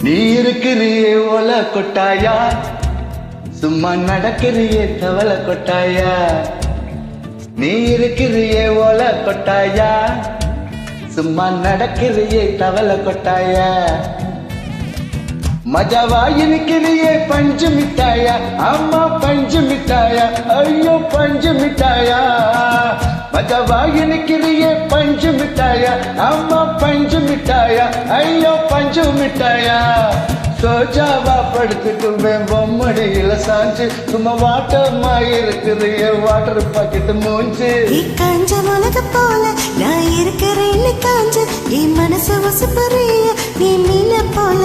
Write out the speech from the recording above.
நீ இருக்கிறியே ஓல கொட்டாயா, சும்மா நடக்கிறியே தவள கொட்டாயா. நீ இருக்கிறியே ஓல கொட்டாயா, சும்மா நடக்கிறியே தவள கொட்டாயா. மஜாவா இருக்கிறியே பஞ்சு மிட்டாயா, அம்மா பஞ்சு மிட்டாயா, ஐயோ பஞ்சு மிட்டாயா. மஜாவா இருக்கிறியே பஞ்சு மிட்டாயா, அம்மா பஞ்சு மிட்டாயா, ஐயோ பஞ்சு மிட்டாயா. சோஜாவா படுத்துட்டு பொம்மடியில சாஞ்சு சும்மா வாட்டமா இருக்கிறிய வாட்டர் பாக்கெட் மூஞ்சு. காஞ்ச மிளகு போல நான் இருக்கிறேன்னு காஞ்சு என் மனசு வசுப்பறிய நீ மீன போல